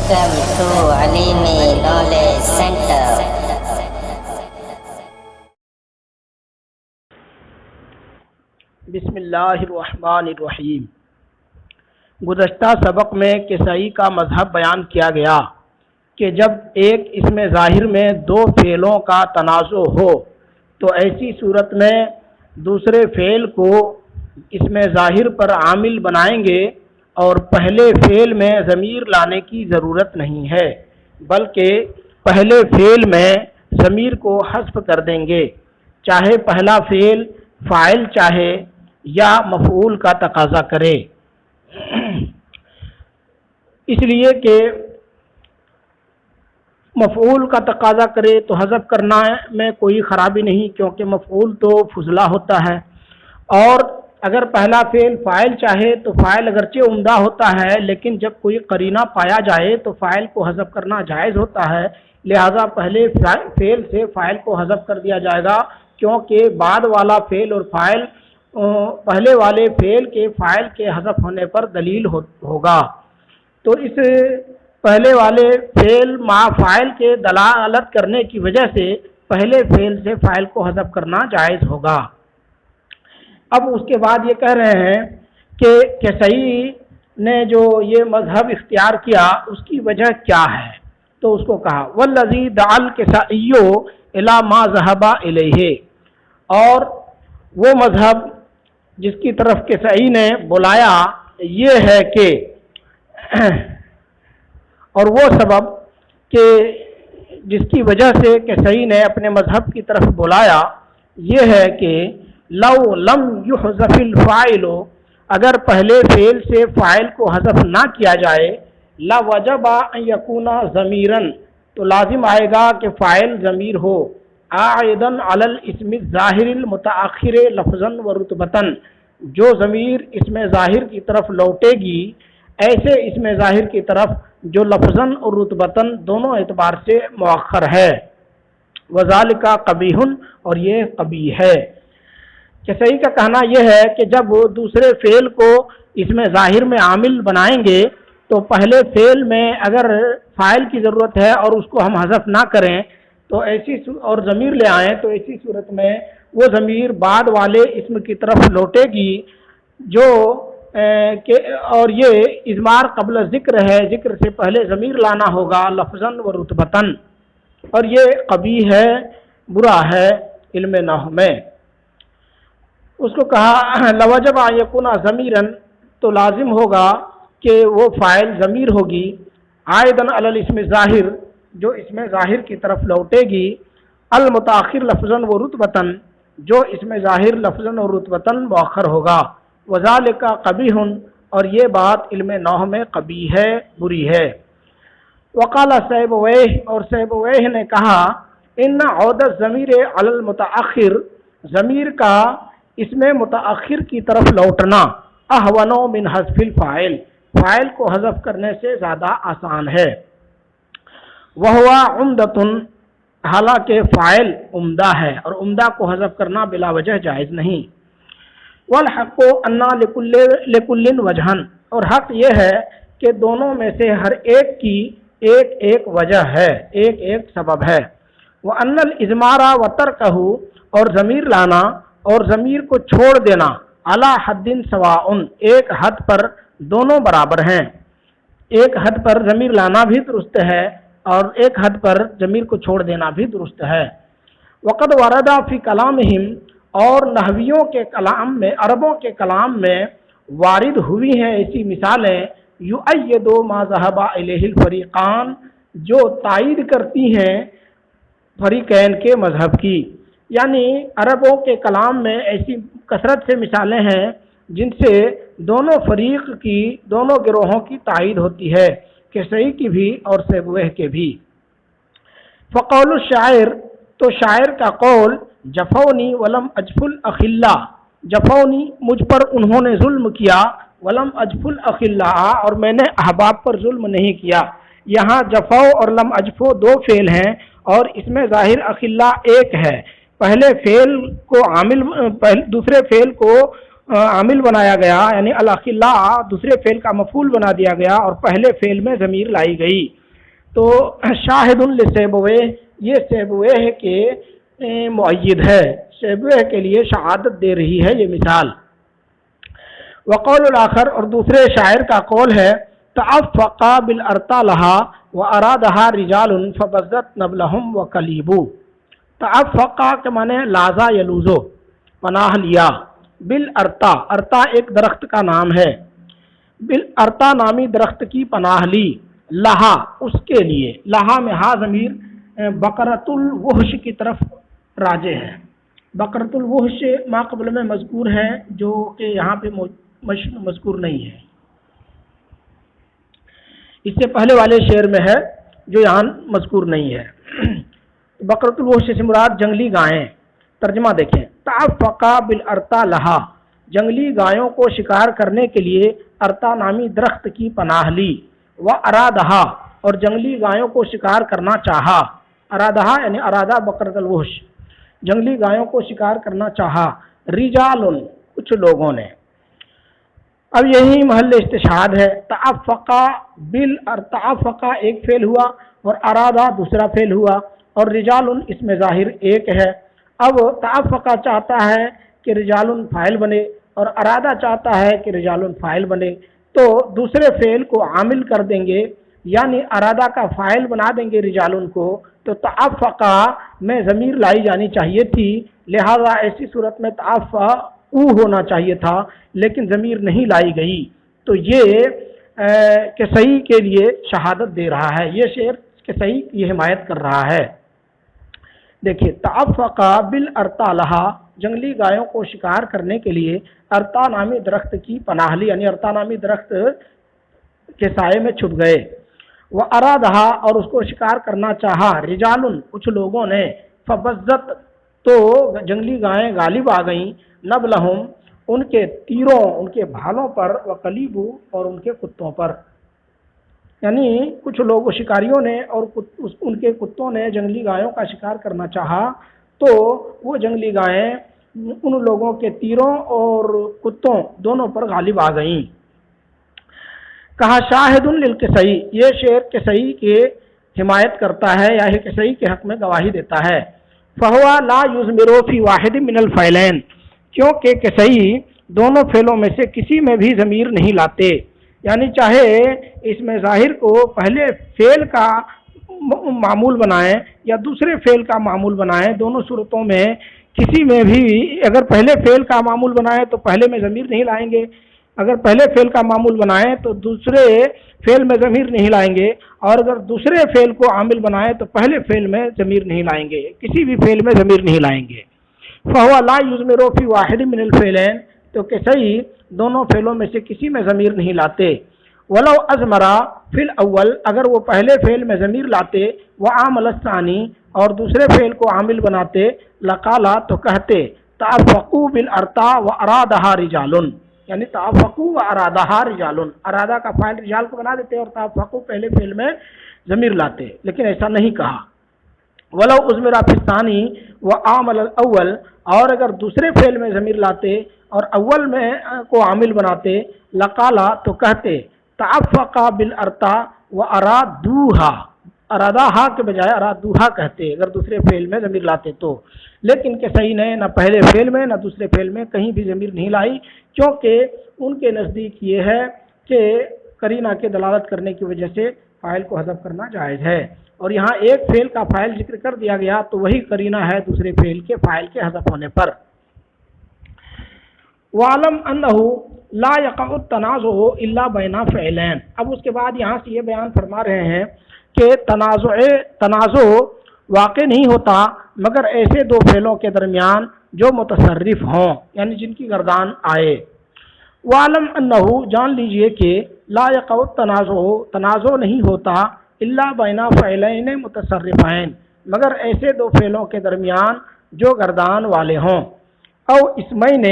Welcome to Alimi Knowledge Center. بسم اللہ الرحمن الرحیم۔ گزشتہ سبق میں کسائی کا مذہب بیان کیا گیا کہ جب ایک اسم ظاہر میں دو فعلوں کا تنازع ہو تو ایسی صورت میں دوسرے فعل کو اسم ظاہر پر عامل بنائیں گے اور پہلے فعل میں ضمیر لانے کی ضرورت نہیں ہے، بلکہ پہلے فعل میں ضمیر کو حذف کر دیں گے، چاہے پہلا فعل فاعل چاہے یا مفعول کا تقاضا کرے، اس لیے کہ مفعول کا تقاضا کرے تو حذف کرنا میں کوئی خرابی نہیں، کیونکہ مفعول تو فضلہ ہوتا ہے، اور اگر پہلا فعل فاعل چاہے تو فاعل اگرچہ عمدہ ہوتا ہے لیکن جب کوئی قرینہ پایا جائے تو فاعل کو حذف کرنا جائز ہوتا ہے، لہذا پہلے فعل سے فاعل کو حذف کر دیا جائے گا، کیونکہ بعد والا فعل اور فاعل پہلے والے فعل کے فاعل کے حذف ہونے پر دلیل ہوگا، تو اس پہلے والے فعل مع فاعل کے دلالت کرنے کی وجہ سے پہلے فعل سے فاعل کو حذف کرنا جائز ہوگا۔ اب اس کے بعد یہ کہہ رہے ہیں کہ کسائی نے جو یہ مذہب اختیار کیا اس کی وجہ کیا ہے، تو اس کو کہا والذی دعا الکسائی الی ما ذهب الیہ، اور وہ مذہب جس کی طرف کسائی نے بلایا یہ ہے کہ اور وہ سبب کہ جس کی وجہ سے کسائی نے اپنے مذہب کی طرف بلایا یہ ہے کہ لو لم یحذف الفاعل، اگر پہلے فعل سے فاعل کو حذف نہ کیا جائے، لوجب ان یکون ضمیرا، تو لازم آئے گا کہ فاعل ضمیر ہو، عائدا علی الاسم الظاہر المتأخر لفظا و رتبۃ، جو ضمیر اسم ظاہر کی طرف لوٹے گی ایسے اسم ظاہر کی طرف جو لفظاً اور رتبتاً دونوں اعتبار سے مؤخر ہے، وذالک قبیح، اور یہ قبیح ہے۔ کسائی کا کہنا یہ ہے کہ جب دوسرے فعل کو اسم ظاہر میں عامل بنائیں گے تو پہلے فعل میں اگر فاعل کی ضرورت ہے اور اس کو ہم حذف نہ کریں تو ایسی اور ضمیر لے آئیں تو ایسی صورت میں وہ ضمیر بعد والے اسم کی طرف لوٹے گی جو اور یہ اضمار قبل ذکر ہے، ذکر سے پہلے ضمیر لانا ہوگا لفظاً و رتبتاً، اور یہ قبیح ہے، برا ہے علم نحو میں۔ اس کو کہا لوجب ان یکون ضمیرا، تو لازم ہوگا کہ وہ فاعل ضمیر ہوگی، عائدا علی الاسم ظاہر، جو اسم ظاہر کی طرف لوٹے گی، المتاخر لفظاً و رتبتاً، جو اسم ظاہر لفظاً و رتبتاً مؤخر ہوگا، وذالک قبیح، اور یہ بات علم نحو میں قبیح ہے، بری ہے۔ وقال سیبویہ، اور سیبویہ نے کہا ان عود الضمیر علی المتاخر، ضمیر کا اسم متاخر کی طرف لوٹنا اہون من حذف الفاعل، فاعل کو حذف کرنے سے زیادہ آسان ہے، وہو عمدۃ، حالانکہ فاعل عمدہ ہے اور عمدہ کو حذف کرنا بلا وجہ جائز نہیں، والحق ان لکل وجہا، اور حق یہ ہے کہ دونوں میں سے ہر ایک کی ایک ایک وجہ ہے، ایک ایک سبب ہے، وان الاضمار وترکہ، اور ضمیر لانا اور ضمیر کو چھوڑ دینا، علی حد سواء، ایک حد پر دونوں برابر ہیں، ایک حد پر ضمیر لانا بھی درست ہے اور ایک حد پر ضمیر کو چھوڑ دینا بھی درست ہے۔ وقد ورد فی کلامہم، اور نحویوں کے کلام میں، عربوں کے کلام میں وارد ہوئی ہیں ایسی مثالیں، یؤید ما ذهب الیہ الفریقان، جو تائید کرتی ہیں فریقین کے مذہب کی، یعنی عربوں کے کلام میں ایسی کثرت سے مثالیں ہیں جن سے دونوں فریق کی، دونوں گروہوں کی تائید ہوتی ہے، کسائی کی بھی اور سیبویہ کے بھی۔ فقول الشاعر، تو شاعر کا قول، جفونی ولم اجف الاخلاء، جفونی مجھ پر انہوں نے ظلم کیا، ولم اجف الاخلاء، اور میں نے احباب پر ظلم نہیں کیا، یہاں جفو اور لم اجفو دو فعل ہیں اور اس میں ظاہر اخلاء ایک ہے، پہلے فعل کو عامل دوسرے فعل کو عامل بنایا گیا، یعنی الاخلا دوسرے فعل کا مفعول بنا دیا گیا اور پہلے فعل میں ضمیر لائی گئی. تو شاہد لسیبویہ، یہ سیبویہ کے مؤید ہے، سیبویہ کے لیے شہادت دے رہی ہے یہ مثال. وقول الاخر، اور دوسرے شاعر کا قول ہے، تعفقا بالارتا لہا وارادہا رجال فبزت نبلہم وکلیبو. تعفقا کے معنی لازا یلوزو، پناہ لیا. بالارتا، ارتا ایک درخت کا نام ہے، بالارتا نامی درخت کی پناہ لی. لہا اس کے لیے، لہا میں ہا ضمیر بقرۃ الوحش کی طرف راجع ہے. بقرۃ الوحش ما قبل میں مذکور ہے جو کہ یہاں پہ مذکور نہیں ہے، اس سے پہلے والے شعر میں ہے جو یہاں مذکور نہیں ہے. بقرۃ الوحش سے مراد جنگلی گائیں. ترجمہ دیکھیں، تعفقا بالارتا لہا، جنگلی گایوں کو شکار کرنے کے لیے ارتا نامی درخت کی پناہ لی. وارادہا، اور جنگلی گایوں کو شکار کرنا چاہا. ارادہا یعنی ارادہ بقرۃ الوحش، جنگلی گایوں کو شکار کرنا چاہا. رجال، کچھ لوگوں نے. اب یہی محل استشہاد ہے. تعفقا تعفقا ایک فعل ہوا اور ارادہ دوسرا فعل ہوا اور رجال اس میں ظاہر ایک ہے. اب تعفقا چاہتا ہے کہ رجال فاعل بنے اور ارادہ چاہتا ہے کہ رجال فاعل بنے، تو دوسرے فعل کو عامل کر دیں گے، یعنی ارادہ کا فاعل بنا دیں گے رجال کو. تو تعفقا میں ضمیر لائی جانی چاہیے تھی، لہذا ایسی صورت میں تعفقا ہونا چاہیے تھا، لیکن ضمیر نہیں لائی گئی. تو یہ کہ صحیح کے لیے شہادت دے رہا ہے، یہ شعر کہ صحیح کی حمایت کر رہا ہے. دیکھیے، تعفقا بالارتا لہا، جنگلی گایوں کو شکار کرنے کے لیے ارتا نامی درخت کی پناہ لی، یعنی ارتا نامی درخت کے سائے میں چھپ گئے. وہ ارادہا، اور اس کو شکار کرنا چاہا. رجال، کچھ لوگوں نے. فبزت، تو جنگلی گائیں غالب آ گئیں. نبلہم، ان کے تیروں، ان کے بھالوں پر. وقلیبو، اور ان کے کتوں پر. یعنی کچھ لوگ شکاریوں نے اور ان کے کتوں نے جنگلی گایوں کا شکار کرنا چاہا، تو وہ جنگلی گائیں ان لوگوں کے تیروں اور کتوں دونوں پر غالب آ گئیں. کہا شاہد للقصی، یہ شعر قصی کے حمایت کرتا ہے یا قصی کے حق میں گواہی دیتا ہے. فہوا لا یضمر فی واحد من الفعلین، کیونکہ قصی دونوں فعلوں میں سے کسی میں بھی ضمیر نہیں لاتے. یعنی چاہے اس میں ظاہر کو پہلے فعل کا معمول بنائیں یا دوسرے فعل کا معمول بنائیں، دونوں صورتوں میں کسی میں بھی اگر پہلے فعل کا معمول بنائیں تو پہلے میں ضمیر نہیں لائیں گے، اگر پہلے فعل کا معمول بنائیں تو دوسرے فعل میں ضمیر نہیں لائیں گے، اور اگر دوسرے فعل کو عامل بنائیں تو پہلے فعل میں ضمیر نہیں لائیں گے، کسی بھی فعل میں ضمیر نہیں لائیں گے. فہو لا یضمر فی واحد من الفعلین، تو کہ صحیح دونوں فعلوں میں سے کسی میں ضمیر نہیں لاتے. ولو ازمرا فی الاول، اگر وہ پہلے فعل میں ضمیر لاتے، وعامل الثانی، اور دوسرے فعل کو عامل بناتے، لقالا، تو کہتے تعفقوا بالارتا وارادہا رجال، یعنی تعفقوا وارادہا رجال، ارادہ کا فاعل رجال کو بنا دیتے اور تعفقوا پہلے فعل میں ضمیر لاتے، لیکن ایسا نہیں کہا. ولو ازمرا فی الثانی وعامل الاول، اور اگر دوسرے فعل میں ضمیر لاتے اور اول میں کو عامل بناتے، لقالا، تو کہتے تعفقا بالارتا وارادوہا، ارادہا کے بجائے ارادوہا کہتے اگر دوسرے فعل میں ضمیر لاتے تو. لیکن کہ صحیح نے نہ پہلے فعل میں نہ دوسرے فعل میں کہیں بھی ضمیر نہیں لائی، کیونکہ ان کے نزدیک یہ ہے کہ قرینہ کے دلالت کرنے کی وجہ سے فاعل کو حذف کرنا جائز ہے، اور یہاں ایک فعل کا فاعل ذکر کر دیا گیا تو وہی قرینہ ہے دوسرے فعل کے فاعل کے حذف ہونے پر. وعلم انہ لا یقع التنازع الا بین فعلین، اب اس کے بعد یہاں سے یہ بیان فرما رہے ہیں کہ تنازع واقع نہیں ہوتا مگر ایسے دو فعلوں کے درمیان جو متصرف ہوں، یعنی جن کی گردان آئے. وعلم انہ، جان لیجئے کہ لا یقع التنازع، تنازع نہیں ہوتا الا بین فعلین متصرفین، مگر ایسے دو فعلوں کے درمیان جو گردان والے ہوں. او اسمین،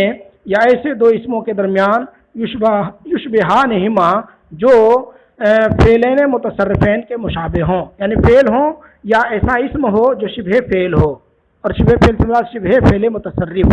یا ایسے دو اسموں کے درمیان یشبہانہما، جو فعلین متصرفین کے مشابہ ہوں، یعنی فعل ہوں یا ایسا اسم ہو جو شبہ فعل ہو، اور شبہ فعل سے مراد شبہ فعل متصرف.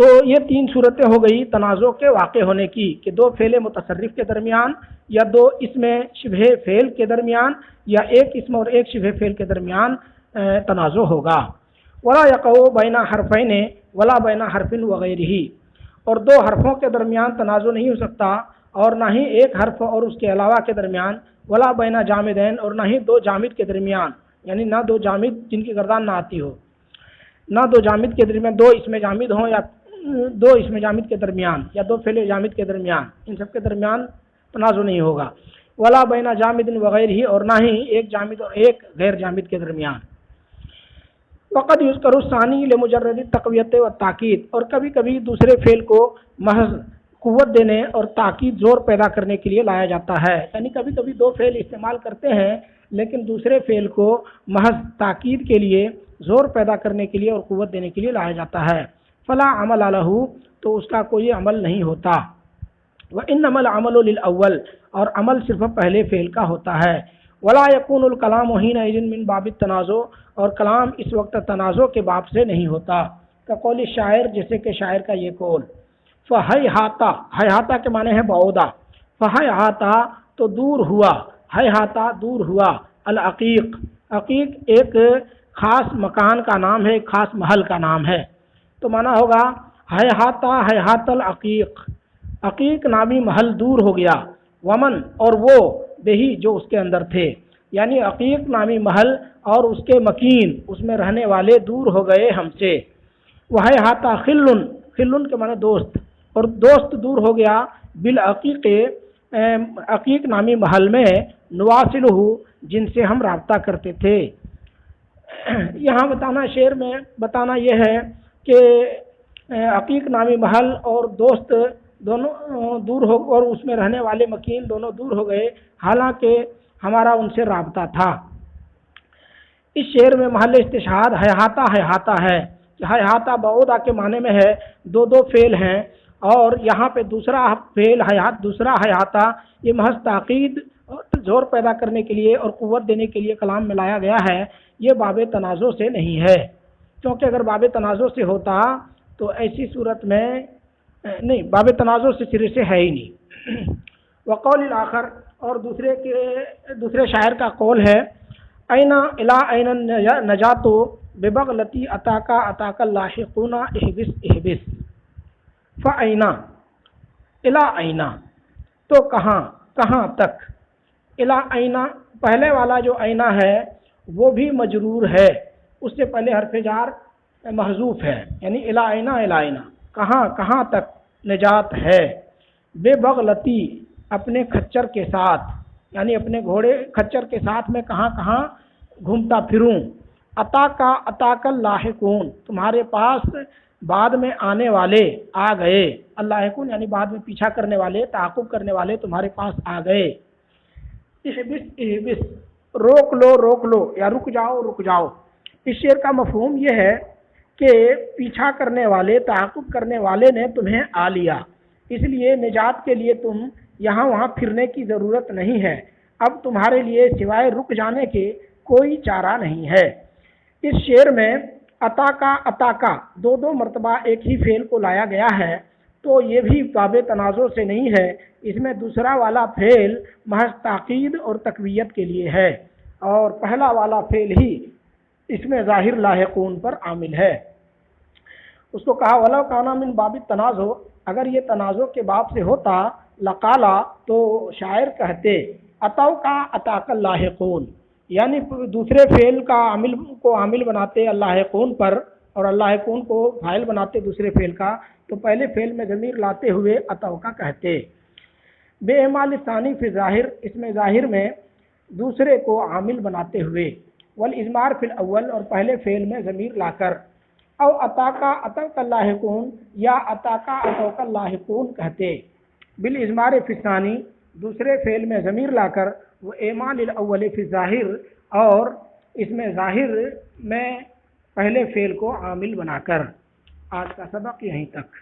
تو یہ تین صورتیں ہو گئی تنازع کے واقع ہونے کی کہ دو فعل متصرف کے درمیان یا دو اسم شبہ فعل کے درمیان یا ایک اسم اور ایک شبہ فعل کے درمیان تنازع ہوگا۔ ولا یقع بین حرفین ولا بین حرف وغیرہ، اور دو حرفوں کے درمیان تنازع نہیں ہو سکتا اور نہ ہی ایک حرف اور اس کے علاوہ کے درمیان، ولا بین جامدین، اور نہ ہی دو جامد کے درمیان، یعنی نہ دو جامد جن کی گردان نہ آتی ہو، نہ دو جامد کے درمیان، دو اسم جامد ہوں یا دو اسم جامد کے درمیان یا دو فعل جامد کے درمیان، ان سب کے درمیان تنازع نہیں ہوگا۔ ولا بین جامد وغیرہ، اور نہ ہی ایک جامد اور ایک غیر جامد کے درمیان۔ وقد یذکر الثانی لمجرد التقویت والتاکید، اور کبھی کبھی دوسرے فعل کو محض قوت دینے اور تاکید زور پیدا کرنے کے لیے لایا جاتا ہے، یعنی کبھی کبھی دو فعل استعمال کرتے ہیں لیکن دوسرے فعل کو محض تاکید کے لیے، زور پیدا کرنے کے لیے اور قوت دینے کے لیے لایا جاتا ہے۔ فلا عمل لہ، تو اس کا کوئی عمل نہیں ہوتا۔ وانما العمل للاول، اور عمل صرف پہلے فعل کا ہوتا ہے۔ ولا یکون الکلام حینئذ من باب التنازع، اور کلام اس وقت تنازع کے باب سے نہیں ہوتا، کقول الشاعر، جیسے کہ شاعر کا یہ قول، فہیہاتا، ہیہاتا کے معنی ہے بعودا، فہیہاتا تو دور ہوا، ہیہاتا دور ہوا، العقیق، عقیق ایک خاص مکان کا نام ہے، ایک خاص محل کا نام ہے، تو معنی ہوگا ہیہاتا ہیہات العقیق، عقیق نامی محل دور ہو گیا، ومن، اور وہ، بہی جو اس کے اندر تھے، یعنی عقیق نامی محل اور اس کے مکین، اس میں رہنے والے دور ہو گئے ہم سے۔ وہیہاتا خلن، خلن کے معنی دوست، اور دوست دور ہو گیا، بالعقیق، عقیق نامی محل میں، نواصلہ، جن سے ہم رابطہ کرتے تھے۔ یہاں بتانا، شعر میں بتانا یہ ہے کہ عقیق نامی محل اور دوست دونوں دور ہو، اور اس میں رہنے والے مکین دونوں دور ہو گئے، حالانکہ ہمارا ان سے رابطہ تھا۔ اس شعر میں محل استشہاد ہیہاتا ہیہاتا ہے، ہیہاتا بعودا کے معنی میں ہے، دو دو فعل ہیں، اور یہاں پہ دوسرا فعل دوسرا ہیہاتا، یہ محض تاکید اور زور پیدا کرنے کے لیے اور قوت دینے کے لیے کلام میں لایا گیا ہے، یہ باب تنازع سے نہیں ہے، کیونکہ اگر باب تنازع سے ہوتا تو ایسی صورت میں نہیں، باب تنازع سے سرے سے ہے ہی نہیں۔ وقول الاخر، اور دوسرے شاعر کا قول ہے، اینا الا اینا نجات ببغلتی اتاکا اتاکا اللاحقون احبس احبس، فاینا، الا اینا تو کہاں، کہاں تک، الا اینا، پہلے والا جو اینا ہے وہ بھی مجرور ہے، اس سے پہلے حرف جار محذوف ہے، یعنی الا اینا الا اینا، کہاں کہاں تک نجات ہے، بے بغلتی، اپنے کھچر کے ساتھ، یعنی اپنے گھوڑے کھچر کے ساتھ میں کہاں کہاں گھومتا پھروں، عطا کا عطا کل لاحقون، تمہارے پاس بعد میں آنے والے آ گئے، اللاحقون یعنی بعد میں پیچھا کرنے والے، تعاقب کرنے والے تمہارے پاس آ گئے۔ احبس احبس، روک لو روک لو، یا رک جاؤ رک جاؤ۔ اس شعر کا مفہوم یہ ہے کہ پیچھا کرنے والے، تعاقب کرنے والے نے تمہیں آ لیا، اس لیے نجات کے لیے تم یہاں وہاں پھرنے کی ضرورت نہیں ہے، اب تمہارے لیے سوائے رک جانے کے کوئی چارہ نہیں ہے۔ اس شعر میں عطا کا دو دو مرتبہ ایک ہی فعل کو لایا گیا ہے، تو یہ بھی باب تنازع سے نہیں ہے، اس میں دوسرا والا فعل محض تاکید اور تقویت کے لیے ہے، اور پہلا والا فعل ہی اس میں ظاہر لاحقون پر عامل ہے۔ اس کو کہا ولو کانا من باب التنازع، اگر یہ تنازع کے باب سے ہوتا، لقالا تو شاعر کہتے، اتو کا اتاک اللاحقون، یعنی دوسرے فعل کا عامل کو عامل بناتے اللاحقون پر، اور اللاحقون کو فاعل بناتے دوسرے فعل کا، تو پہلے فعل میں ضمیر لاتے ہوئے اتو کا کہتے۔ بے اعمال ثانی فی ظاہر، اس میں ظاہر میں دوسرے کو عامل بناتے ہوئے، والاضمار فی الاول، اور پہلے فعل میں ضمیر لا کر، او اتاکا اتوکا اللاحقون، یا اتاکا اتوکا اللاحقون کہتے، بالاضمار فی الثانی، دوسرے فعل میں ضمیر لا کر، وہ اعمال الاول فی ظاہر، اور اس میں ظاہر میں پہلے فعل کو عامل بنا کر۔ آج کا سبق یہیں تک۔